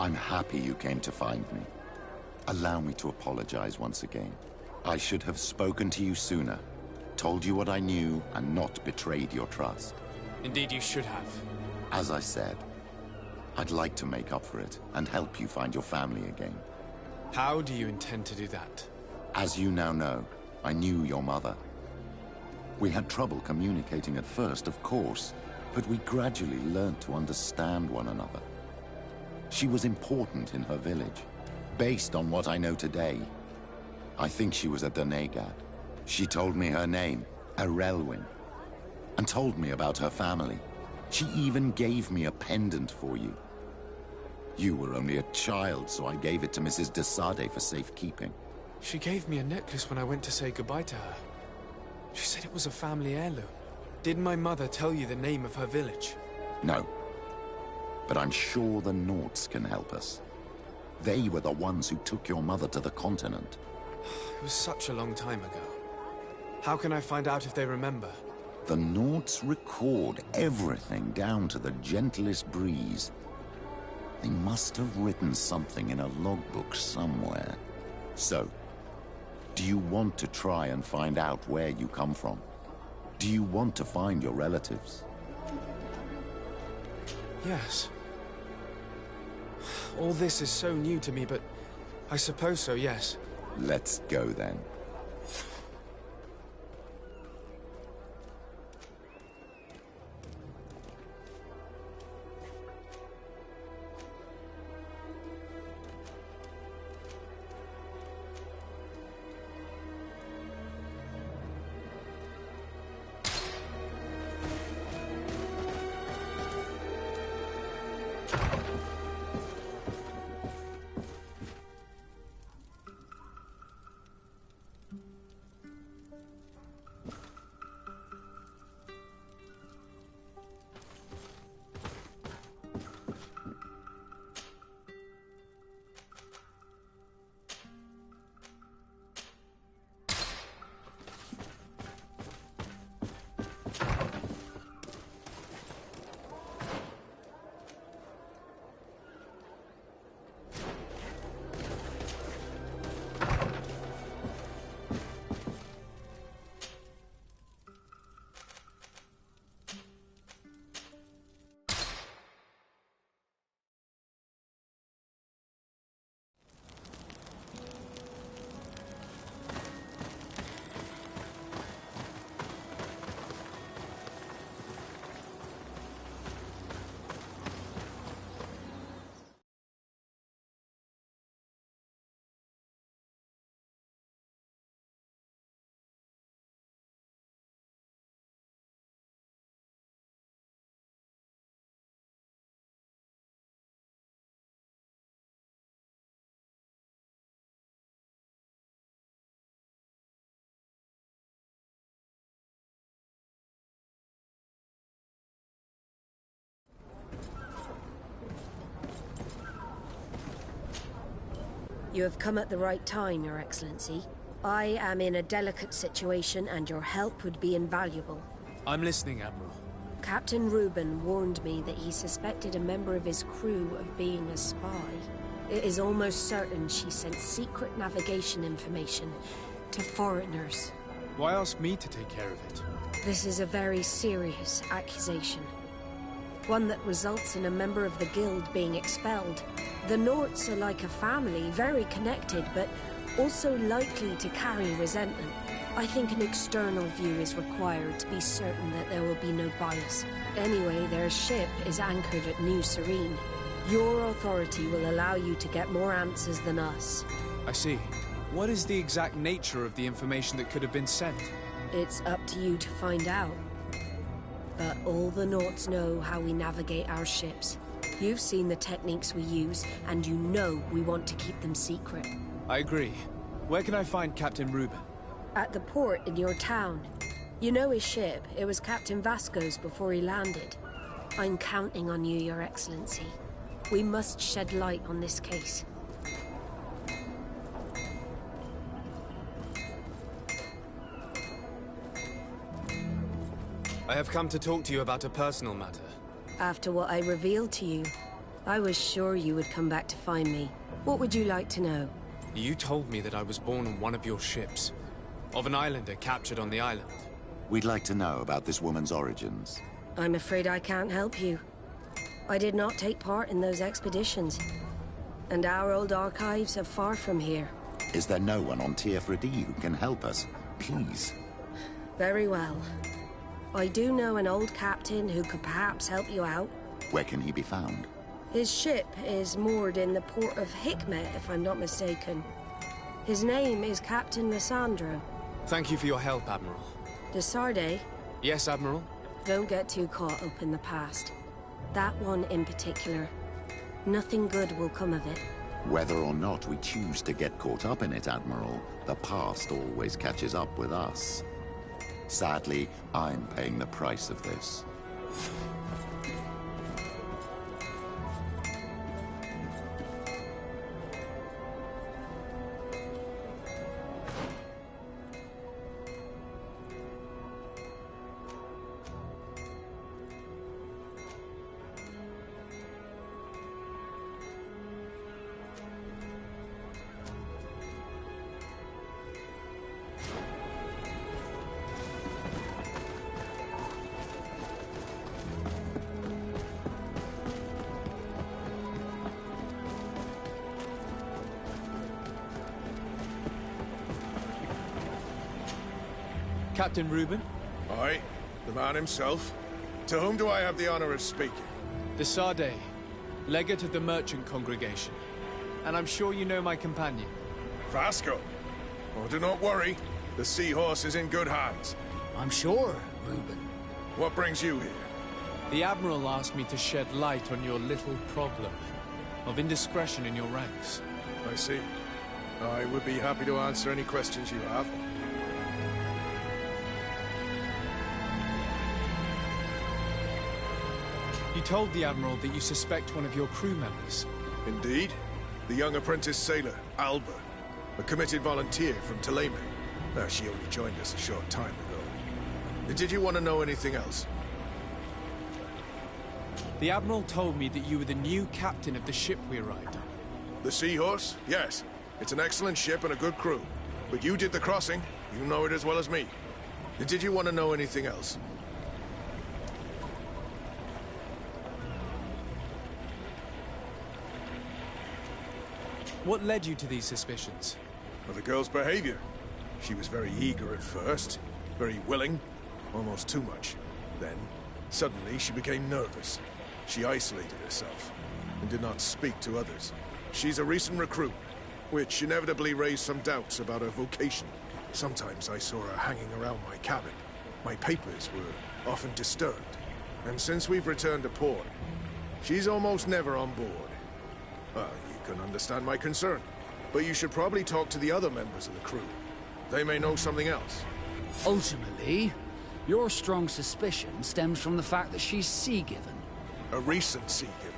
I'm happy you came to find me. Allow me to apologize once again. I should have spoken to you sooner, told you what I knew, and not betrayed your trust. Indeed, you should have. As I said, I'd like to make up for it and help you find your family again. How do you intend to do that? As you now know, I knew your mother. We had trouble communicating at first, of course, but we gradually learned to understand one another. She was important in her village. Based on what I know today, I think she was a Donegad. She told me her name, Arelwin, and told me about her family. She even gave me a pendant for you. You were only a child, so I gave it to Mrs. de Sade for safekeeping. She gave me a necklace when I went to say goodbye to her. She said it was a family heirloom. Did my mother tell you the name of her village? No. But I'm sure the Norts can help us. They were the ones who took your mother to the continent. It was such a long time ago. How can I find out if they remember? The Norts record everything down to the gentlest breeze. They must have written something in a logbook somewhere. So, do you want to try and find out where you come from? Do you want to find your relatives? Yes. All this is so new to me, but I suppose so, yes. Let's go then. You have come at the right time, Your Excellency. I am in a delicate situation and your help would be invaluable. I'm listening, Admiral. Captain Reuben warned me that he suspected a member of his crew of being a spy. It is almost certain she sent secret navigation information to foreigners. Why ask me to take care of it? This is a very serious accusation. One that results in a member of the guild being expelled. The Norts are like a family, very connected, but also likely to carry resentment. I think an external view is required to be certain that there will be no bias. Anyway, their ship is anchored at New Serene. Your authority will allow you to get more answers than us. I see. What is the exact nature of the information that could have been sent? It's up to you to find out. But all the Norts know how we navigate our ships. You've seen the techniques we use, and you know we want to keep them secret. I agree. Where can I find Captain Reuben? At the port in your town. You know his ship. It was Captain Vasco's before he landed. I'm counting on you, Your Excellency. We must shed light on this case. I have come to talk to you about a personal matter. After what I revealed to you, I was sure you would come back to find me. What would you like to know? You told me that I was born on one of your ships. Of an islander captured on the island. We'd like to know about this woman's origins. I'm afraid I can't help you. I did not take part in those expeditions. And our old archives are far from here. Is there no one on TF4D who can help us? Please. Very well. I do know an old captain who could perhaps help you out. Where can he be found? His ship is moored in the port of Hikmet, if I'm not mistaken. His name is Captain Lissandro. Thank you for your help, Admiral. De Sardet? Yes, Admiral? Don't get too caught up in the past. That one in particular. Nothing good will come of it. Whether or not we choose to get caught up in it, Admiral, the past always catches up with us. Sadly, I'm paying the price of this. Captain Reuben? Aye, the man himself. To whom do I have the honor of speaking? De Sardet, legate of the merchant congregation. And I'm sure you know my companion. Vasco. Oh, do not worry. The Seahorse is in good hands. I'm sure, Reuben. What brings you here? The Admiral asked me to shed light on your little problem of indiscretion in your ranks. I see. I would be happy to answer any questions you have. You told the Admiral that you suspect one of your crew members. Indeed. The young apprentice sailor, Alba. A committed volunteer from Thélème. She only joined us a short time ago. Did you want to know anything else? The Admiral told me that you were the new captain of the ship we arrived on. The Seahorse? Yes. It's an excellent ship and a good crew. But you did the crossing. You know it as well as me. Did you want to know anything else? What led you to these suspicions? Well, the girl's behavior. She was very eager at first, very willing, almost too much. Then, suddenly, she became nervous. She isolated herself, and did not speak to others. She's a recent recruit, which inevitably raised some doubts about her vocation. Sometimes I saw her hanging around my cabin. My papers were often disturbed. And since we've returned to port, she's almost never on board. Well, you can understand my concern, but you should probably talk to the other members of the crew. They may know something else. Ultimately, your strong suspicion stems from the fact that she's sea-given. A recent sea-given.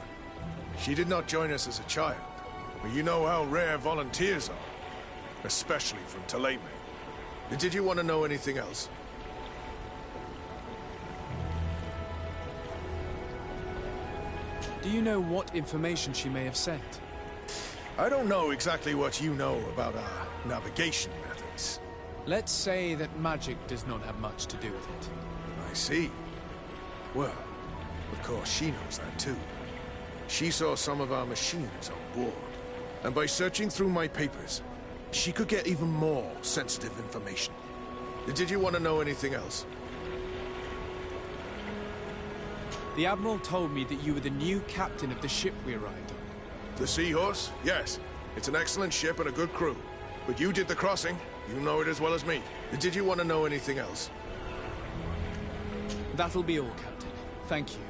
She did not join us as a child, but you know how rare volunteers are, especially from Thélème. Did you want to know anything else? Do you know what information she may have sent? I don't know exactly what you know about our navigation methods. Let's say that magic does not have much to do with it. I see. Well, of course she knows that too. She saw some of our machines on board, and by searching through my papers, she could get even more sensitive information. Did you want to know anything else? The Admiral told me that you were the new captain of the ship we arrived on. The Seahorse? Yes. It's an excellent ship and a good crew. But you did the crossing. You know it as well as me. Did you want to know anything else? That'll be all, Captain. Thank you.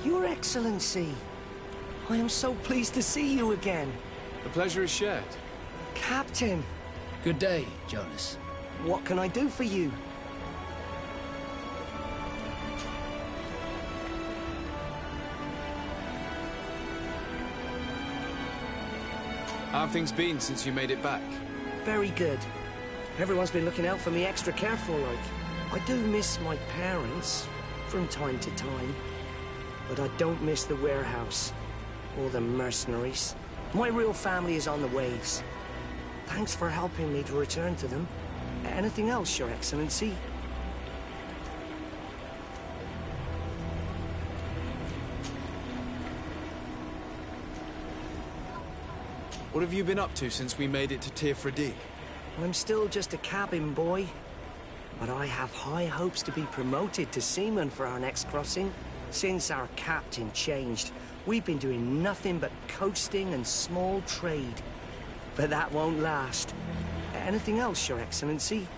Your Excellency, I am so pleased to see you again. The pleasure is shared. Captain, Good day, Jonas. what can I do for you? How have things been since you made it back? Very good. Everyone's been looking out for me extra careful, like. I do miss my parents from time to time, but I don't miss the warehouse or the mercenaries. My real family is on the waves. Thanks for helping me to return to them. Anything else, Your Excellency? What have you been up to since we made it to Teofra? I'm still just a cabin boy, but I have high hopes to be promoted to seaman for our next crossing. Since our captain changed, we've been doing nothing but coasting and small trade. But that won't last. Anything else, Your Excellency?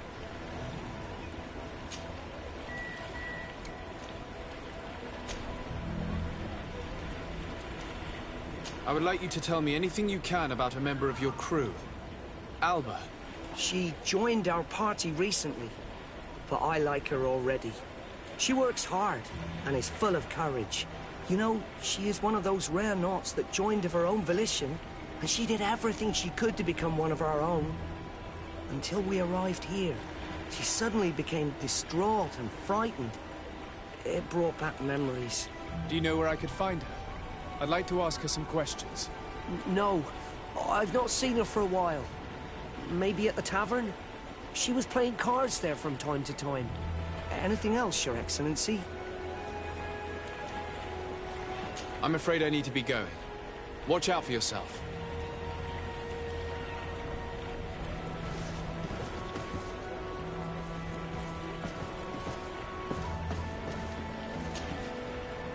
I would like you to tell me anything you can about a member of your crew. Alba. She joined our party recently, but I like her already. She works hard and is full of courage. You know, she is one of those rare naughts that joined of her own volition, and she did everything she could to become one of our own. Until we arrived here, she suddenly became distraught and frightened. It brought back memories. Do you know where I could find her? I'd like to ask her some questions. No, I've not seen her for a while. Maybe at the tavern? She was playing cards there from time to time. Anything else, Your Excellency? I'm afraid I need to be going. Watch out for yourself.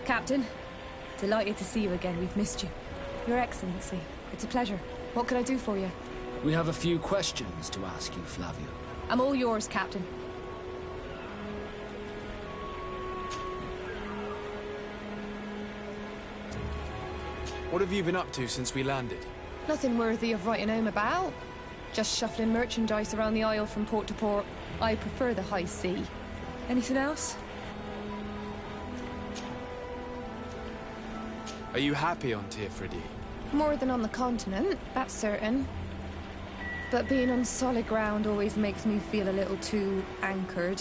Captain, delighted to see you again. We've missed you. Your Excellency, it's a pleasure. What could I do for you? We have a few questions to ask you, Flavio. I'm all yours, Captain. What have you been up to since we landed? Nothing worthy of writing home about. Just shuffling merchandise around the isle from port to port. I prefer the high sea. Anything else? Are you happy on Teofra? More than on the continent, that's certain. But being on solid ground always makes me feel a little too anchored.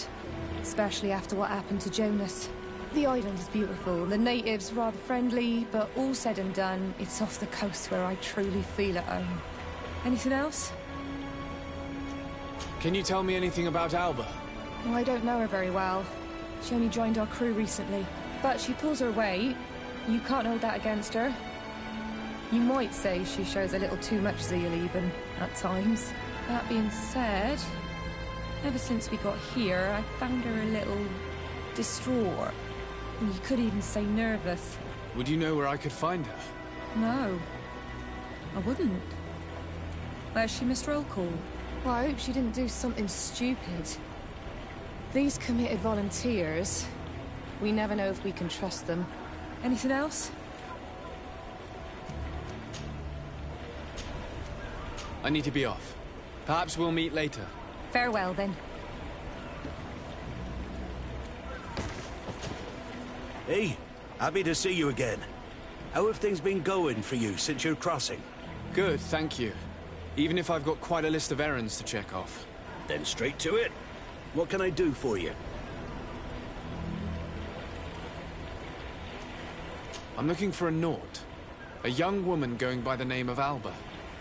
Especially after what happened to Jonas. The island is beautiful, the natives rather friendly, but all said and done, it's off the coast where I truly feel at home. Anything else? Can you tell me anything about Alba? Well, I don't know her very well. She only joined our crew recently. But she pulls her weight. You can't hold that against her. You might say she shows a little too much zeal even, at times. That being said, ever since we got here, I found her a little distraught. You could even say nervous. Would you know where I could find her? No, I wouldn't. Where's she missed roll call? Well, I hope she didn't do something stupid. These committed volunteers, we never know if we can trust them. Anything else? I need to be off. Perhaps we'll meet later. Farewell, then. Hey, happy to see you again. How have things been going for you since your crossing? Good, thank you. Even if I've got quite a list of errands to check off. Then straight to it. What can I do for you? I'm looking for a Naut. A young woman going by the name of Alba.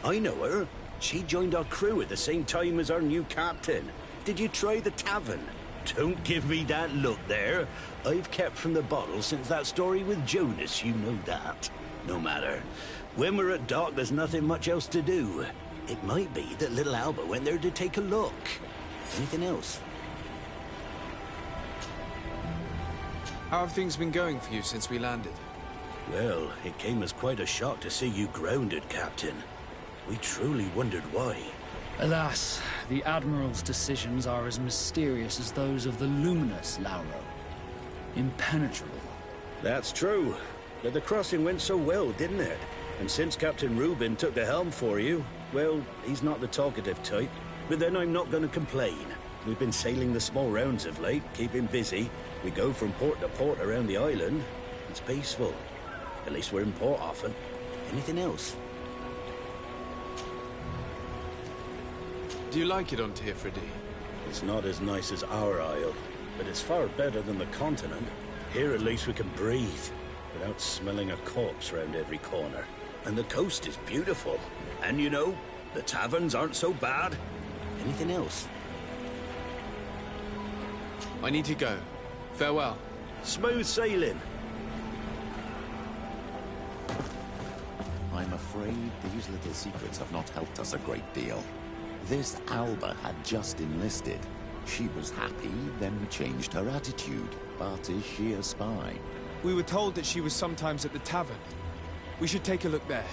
I know her. She joined our crew at the same time as our new captain. Did you try the tavern? Don't give me that look there. I've kept from the bottle since that story with Jonas, you know that. No matter. When we're at dock, there's nothing much else to do. It might be that little Alba went there to take a look. Anything else? How have things been going for you since we landed? Well, it came as quite a shock to see you grounded, Captain. We truly wondered why. Alas, the Admiral's decisions are as mysterious as those of the luminous Lauro. Impenetrable. That's true. But the crossing went so well, didn't it? And since Captain Rubin took the helm for you, well, he's not the talkative type. But then I'm not going to complain. We've been sailing the small rounds of late, keeping busy. We go from port to port around the island. It's peaceful. At least we're in port often. Anything else? Do you like it on Tifredi? It's not as nice as our isle, but it's far better than the continent. Here at least we can breathe, without smelling a corpse round every corner. And the coast is beautiful. And you know, the taverns aren't so bad. Anything else? I need to go. Farewell. Smooth sailing. I'm afraid these little secrets have not helped us a great deal. This Alba had just enlisted. She was happy, then changed her attitude. But is she a spy? We were told that she was sometimes at the tavern. We should take a look there.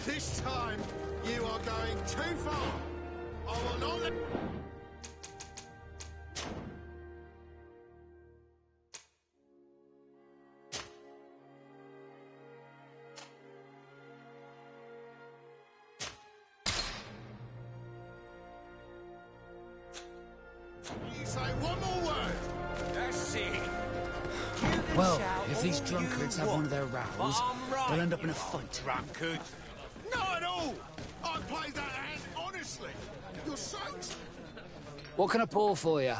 This time, you are going too far. I will not let... You say one more word. That's it. Well, if these drunkards have one of their rows, they'll end up in a fight. Drunkards? Not at all! I played that hand honestly. You're sakes. What can I pour for you?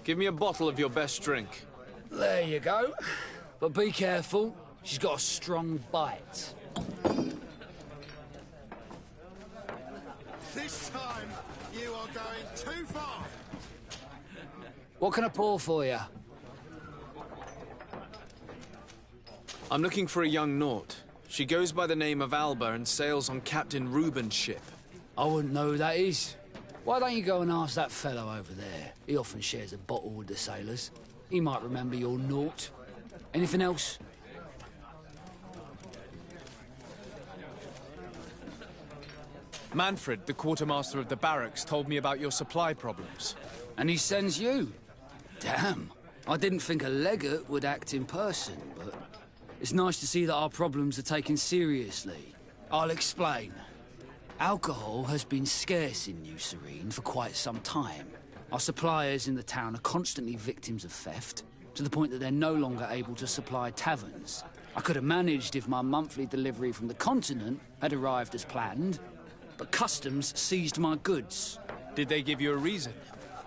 Give me a bottle of your best drink. There you go. But be careful. She's got a strong bite. This time, you are going too far. What can I pour for you? I'm looking for a young Naut. She goes by the name of Alba and sails on Captain Reuben's ship. I wouldn't know who that is. Why don't you go and ask that fellow over there? He often shares a bottle with the sailors. He might remember your Naut. Anything else? Manfred, the quartermaster of the barracks, told me about your supply problems. And he sends you? Damn. I didn't think a legate would act in person, but it's nice to see that our problems are taken seriously. I'll explain. Alcohol has been scarce in New Serene for quite some time. Our suppliers in the town are constantly victims of theft, to the point that they're no longer able to supply taverns. I could have managed if my monthly delivery from the continent had arrived as planned, but customs seized my goods. Did they give you a reason?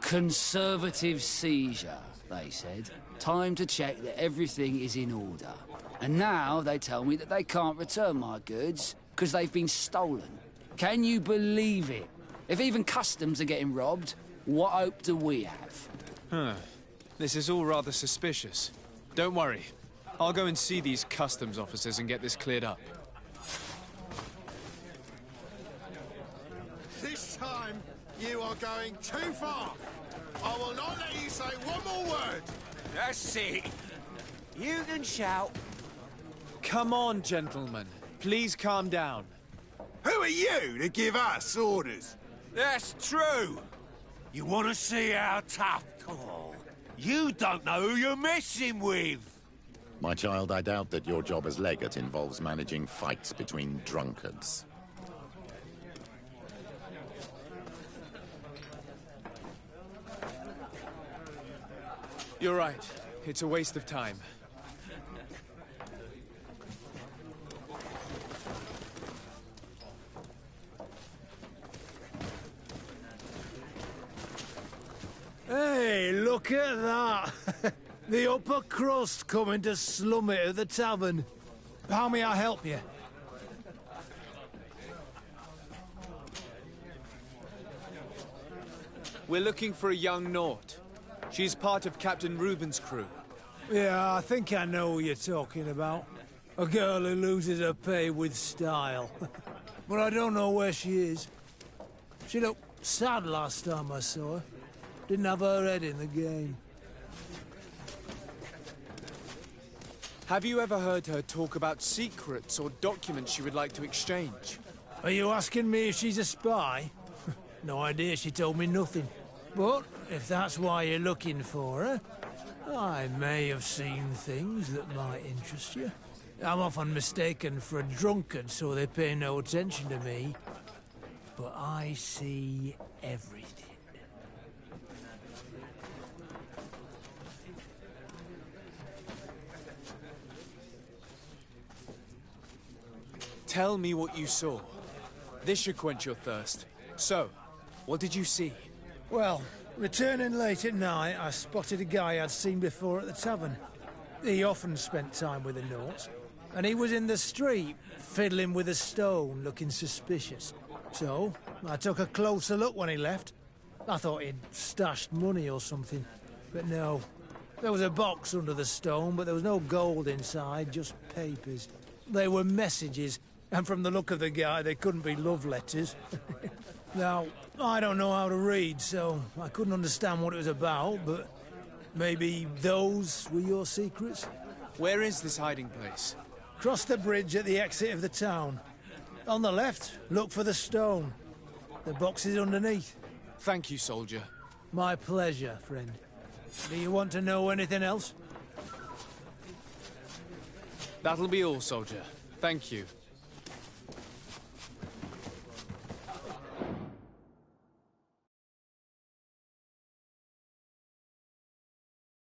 Conservative seizure, they said. Time to check that everything is in order. And now they tell me that they can't return my goods because they've been stolen. Can you believe it? If even customs are getting robbed, what hope do we have? Huh. This is all rather suspicious. Don't worry. I'll go and see these customs officers and get this cleared up. This time, you are going too far. I will not let you say one more word. That's it. You can shout. Come on, gentlemen. Please calm down. Who are you to give us orders? That's true. You want to see how tough? Oh, you don't know who you're messing with. My child, I doubt that your job as legate involves managing fights between drunkards. You're right. It's a waste of time. Hey, look at that! The upper crust coming to slum it at the tavern. How may I help you? We're looking for a young Naut. She's part of Captain Reuben's crew. Yeah, I think I know what you're talking about. A girl who loses her pay with style. But I don't know where she is. She looked sad last time I saw her. Didn't have her head in the game. Have you ever heard her talk about secrets or documents she would like to exchange? Are you asking me if she's a spy? No idea, she told me nothing. But if that's why you're looking for her, I may have seen things that might interest you. I'm often mistaken for a drunkard, so they pay no attention to me. But I see everything. Tell me what you saw. This should quench your thirst. So, what did you see? Well, returning late at night, I spotted a guy I'd seen before at the tavern. He often spent time with the Nauts, and he was in the street, fiddling with a stone, looking suspicious. So, I took a closer look when he left. I thought he'd stashed money or something, but no. There was a box under the stone, but there was no gold inside, just papers. They were messages, and from the look of the guy, they couldn't be love letters. Now, I don't know how to read, so I couldn't understand what it was about, but maybe those were your secrets? Where is this hiding place? Cross the bridge at the exit of the town. On the left, look for the stone. The box is underneath. Thank you, soldier. My pleasure, friend. Do you want to know anything else? That'll be all, soldier. Thank you.